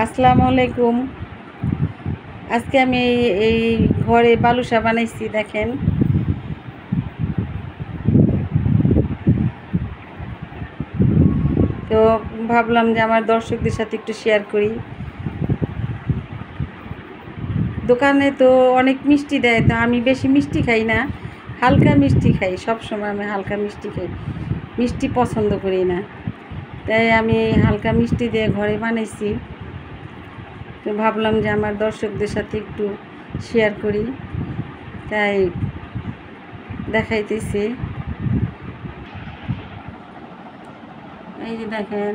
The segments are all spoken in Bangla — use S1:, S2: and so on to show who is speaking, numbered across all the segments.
S1: আসসালামু আলাইকুম। আজকে আমি এই ঘরে বালুশা বানাইছি, দেখেন। তো ভাবলাম যে আমার দর্শকদের সাথে একটু শেয়ার করি। দোকানে তো অনেক মিষ্টি দেয়, তো আমি বেশি মিষ্টি খাই না, হালকা মিষ্টি খাই। সব সময় আমি হালকা মিষ্টি খাই, মিষ্টি পছন্দ করি না। তাই আমি হালকা মিষ্টি দিয়ে ঘরে বানাইছি। তো ভাবলাম যে আমার দর্শকদের সাথে একটু শেয়ার করি, তাই দেখাইতেছি। এই যে দেখেন,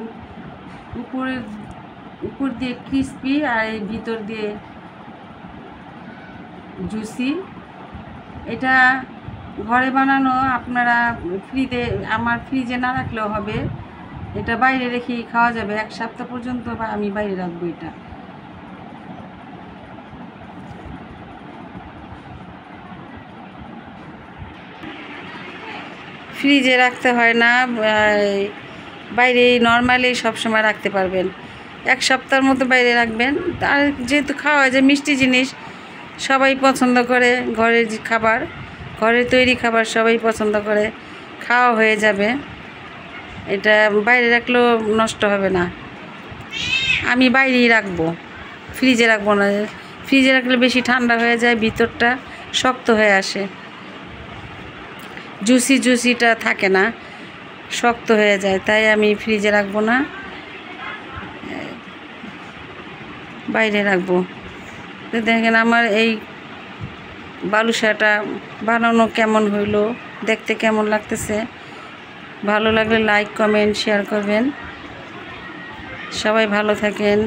S1: উপর দিয়ে ক্রিস্পি আর এই ভিতর দিয়ে জুসি। এটা ঘরে বানানো, আপনারা আমার ফ্রিজে না রাখলেও হবে। এটা বাইরে রেখেই খাওয়া যাবে, 1 সপ্তাহ পর্যন্ত আমি বাইরে রাখবো। এটা ফ্রিজে রাখতে হয় না, বাইরে নর্মালি সবসময় রাখতে পারবেন। 1 সপ্তাহের মতো বাইরে রাখবেন। আর যেহেতু খাওয়া যায় মিষ্টি জিনিস, সবাই পছন্দ করে, ঘরের খাবার, ঘরের তৈরি খাবার সবাই পছন্দ করে, খাওয়া হয়ে যাবে। এটা বাইরে রাখলেও নষ্ট হবে না। আমি বাইরেই রাখবো, ফ্রিজে রাখবো না। ফ্রিজে রাখলে বেশি ঠান্ডা হয়ে যায়, ভিতরটা শক্ত হয়ে আসে, জুসিটা থাকে না, শক্ত হয়ে যায়। তাই আমি ফ্রিজে রাখবো না, বাইরে রাখবো। তো দেখেন আমার এই বালুশাটা বানানো কেমন হইলো, দেখতে কেমন লাগতেছে। ভালো লাগলে লাইক, কমেন্ট, শেয়ার করবেন। সবাই ভালো থাকেন,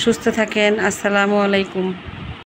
S1: সুস্থ থাকেন। আসসালামু আলাইকুম।